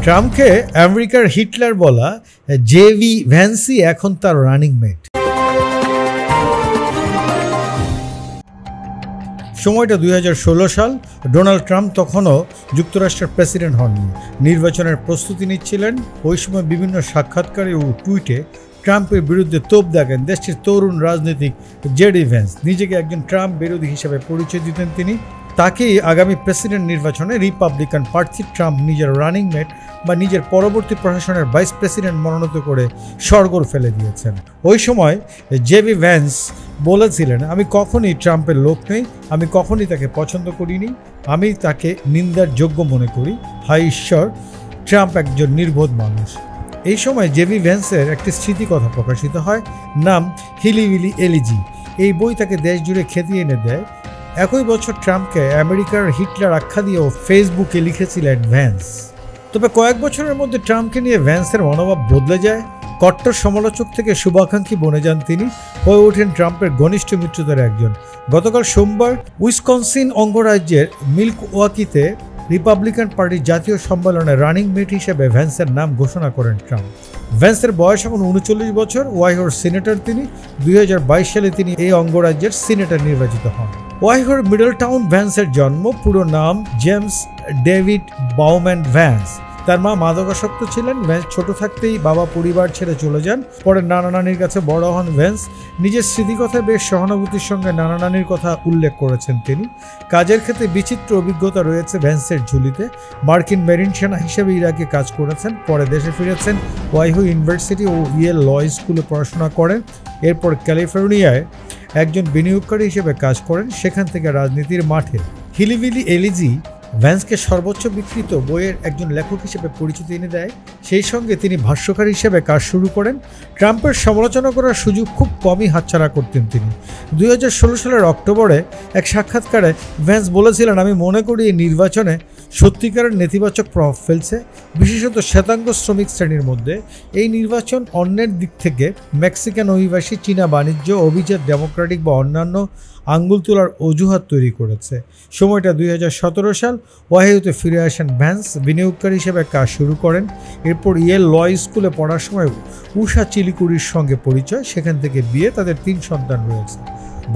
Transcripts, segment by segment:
ট্রাম্পকে আমেরিকার হিটলার বলা জেডি ভ্যান্সই এখন তার রানিং মেট। সময়টা 2016 সাল। ডোনাল্ড ট্রাম্প তখনও যুক্তরাষ্ট্রের প্রেসিডেন্ট হননি, নির্বাচনের প্রস্তুতি নিচ্ছিলেন। ওই সময় বিভিন্ন সাক্ষাৎকারে ও টুইটে ট্রাম্পের বিরুদ্ধে তোপ দাগেন দেশটির তরুণ রাজনীতিক জেডি ভ্যান্স। নিজেকে একজন ট্রাম্প বিরোধী হিসেবে পরিচয় দিতেন তিনি। তাকেই আগামী প্রেসিডেন্ট নির্বাচনে রিপাবলিকান প্রার্থী ট্রাম্প নিজের রানিং মেট বা নিজের পরবর্তী প্রশাসনের ভাইস প্রেসিডেন্ট মনোনীত করে সরগোল ফেলে দিয়েছেন। ওই সময় জেডি ভ্যান্স বলেছিলেন, আমি কখনই ট্রাম্পের লোক নই, আমি কখনই তাকে পছন্দ করিনি, আমি তাকে নিন্দার যোগ্য মনে করি। হায় ঈশ্বর, ট্রাম্প একজন নির্বোধ মানুষ। এই সময় জেডি ভ্যান্সের একটি স্মৃতিকথা প্রকাশিত হয়, নাম হিলিবিলি এলিজি। এই বই তাকে দেশ জুড়ে খ্যাতি এনে দেয়। একই বছর ট্রাম্পকে আমেরিকার হিটলার আখ্যা দিয়েও ফেসবুকে লিখেছিলেন ভ্যান্স। তবে কয়েক বছরের মধ্যে ট্রাম্পকে নিয়ে ভ্যান্সের মনোভাব বদলে যায়। কট্টর সমালোচক থেকে শুভাকাঙ্ক্ষী বনে যান তিনি, হয়ে ওঠেন ট্রাম্পের ঘনিষ্ঠ মিত্রদের একজন। গতকাল সোমবার উইসকনসিন অঙ্গরাজ্যের মিল্কওয়াকিতে রিপাবলিকান পার্টির জাতীয় সম্মেলনে রানিং মেট হিসেবে ভ্যান্সের নাম ঘোষণা করেন ট্রাম্প। ভ্যান্সের বয়স এখন 39 বছর। ওয়াইহোর সিনেটর তিনি। 2022 সালে তিনি এই অঙ্গরাজ্যের সিনেটর নির্বাচিত হন। ওয়াইহোর মিডল টাউন ভ্যান্সের জন্ম। পুরো নাম জেমস ডেভিড বাউম্যান ভ্যান্স। তার মা মাদকাসক্ত ছিলেন। ভ্যান্স ছোট থাকতেই বাবা পরিবার ছেড়ে চলে যান। পরে নানা নানির কাছে বড় হন ভ্যান্স। নিজের স্মৃতিকথায় বেশ সহানুভূতির সঙ্গে নানা নানির কথা উল্লেখ করেছেন তিনি। কাজের ক্ষেত্রে বিচিত্র অভিজ্ঞতা রয়েছে ভ্যান্সের ঝুলিতে। মার্কিন মেরিন সেনা হিসেবে ইরাকে কাজ করেছেন, পরে দেশে ফিরেছেন। ওয়াইহো ইউনিভার্সিটি ও ইয়েল ল স্কুলে পড়াশোনা করেন। এরপর ক্যালিফোর্নিয়ায় একজন বিনিয়োগকারী হিসেবে কাজ করেন, সেখান থেকে রাজনীতির মাঠে। হিলিবিলি এলিজি ভ্যান্সকে সর্বোচ্চ বিক্রিত বইয়ের একজন লেখক হিসেবে পরিচিতি এনে দেয়। সেই সঙ্গে তিনি ভাষ্যকার হিসেবে কাজ শুরু করেন। ট্রাম্পের সমালোচনা করার সুযোগ খুব কমই হাতছাড়া করতেন তিনি। 2016 সালের অক্টোবরে এক সাক্ষাৎকারে ভ্যান্স বলেছিলেন, আমি মনে করি এই নির্বাচনে সত্যিকারের নেতিবাচক প্রভাব ফেলছে, বিশেষত শ্বেতাঙ্গ শ্রমিক শ্রেণীর মধ্যে। এই নির্বাচন অন্যের দিক থেকে মেক্সিকান অভিবাসী, চীনা বাণিজ্য, অভিজাত, ডেমোক্রেটিক বা অন্যান্য আঙ্গুল তোলার অজুহাত তৈরি করেছে। সময়টা 2017 সাল। ওয়াইহোতে ফিরে আসেন ভ্যান্স, বিনিয়োগকারী হিসেবে কাজ শুরু করেন। এরপর ইয়েল ল স্কুলে পড়ার সময় উষা চিলিকুরির সঙ্গে পরিচয়, সেখান থেকে বিয়ে। তাদের 3 সন্তান রয়েছে।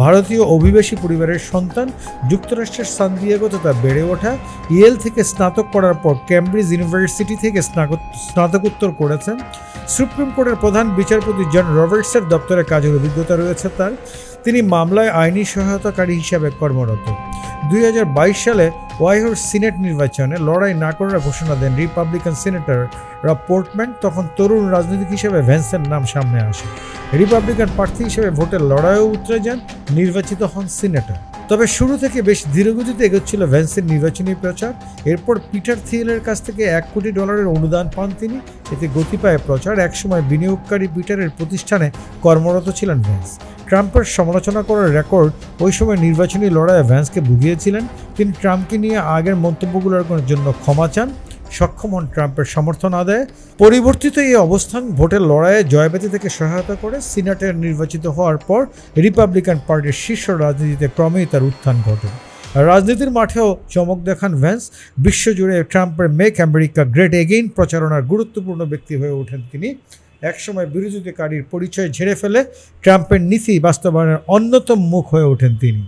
ভারতীয় অভিবাসী পরিবারের সন্তান। যুক্তরাষ্ট্রের সান দিয়েগোতে তার বেড়ে ওঠা। ইয়েল থেকে স্নাতক করার পর ক্যামব্রিজ ইউনিভার্সিটি থেকে স্নাতকোত্তর করেছেন। সুপ্রিম কোর্টের প্রধান বিচারপতি জন রবার্টসের দপ্তরে কাজের অভিজ্ঞতা রয়েছে তার। তিনি মামলায় আইনি সহায়তাকারী হিসাবে কর্মরত। 2022 সালে ওয়াইহোর সিনেট নির্বাচনে লড়াই না করার ঘোষণা দেন রিপাবলিকান সিনেটর রব পোর্টম্যান। তখন তরুণ রাজনীতিক হিসেবে ভ্যান্সের নাম সামনে আসে। রিপাবলিকান প্রার্থী হিসেবে ভোটের লড়াইও উতরে যান, নির্বাচিত হন সিনেটর। তবে শুরু থেকে বেশ ধীরগতিতে এগোচ্ছিল ভ্যান্সের নির্বাচনী প্রচার। এরপর পিটার থিয়েলের কাছ থেকে $1 কোটি অনুদান পান তিনি। এতে গতি পায় প্রচার। একসময় বিনিয়োগকারী পিটারের প্রতিষ্ঠানে কর্মরত ছিলেন ভ্যান্স। ট্রাম্পের সমালোচনা করার রেকর্ড ওই সময় নির্বাচনী লড়াইয়ে ভ্যান্সকে ভুগিয়েছিলেন। তিনি ট্রাম্পকে নিয়ে আগের মন্তব্যগুলোর জন্য ক্ষমা চান, সক্ষম হন ট্রাম্পের সমর্থন আদায়ে। পরিবর্তিত এই অবস্থান ভোটের লড়াইয়ে জয়বেতী থেকে সহায়তা করে। সিনেটের নির্বাচিত হওয়ার পর রিপাবলিকান পার্টির শীর্ষ রাজনীতিতে ক্রমেই তার উত্থান ঘটে। রাজনীতির মাঠেও চমক দেখান ভ্যান্স। বিশ্বজুড়ে ট্রাম্পের মেক আমেরিকা গ্রেট এগেইন প্রচারণার গুরুত্বপূর্ণ ব্যক্তি হয়ে ওঠেন তিনি। একসময় বিরোধিতাকারীর পরিচয় ঝেড়ে ফেলে ট্রাম্পের নীতি বাস্তবায়নের অন্যতম মুখ হয়ে ওঠেন তিনি।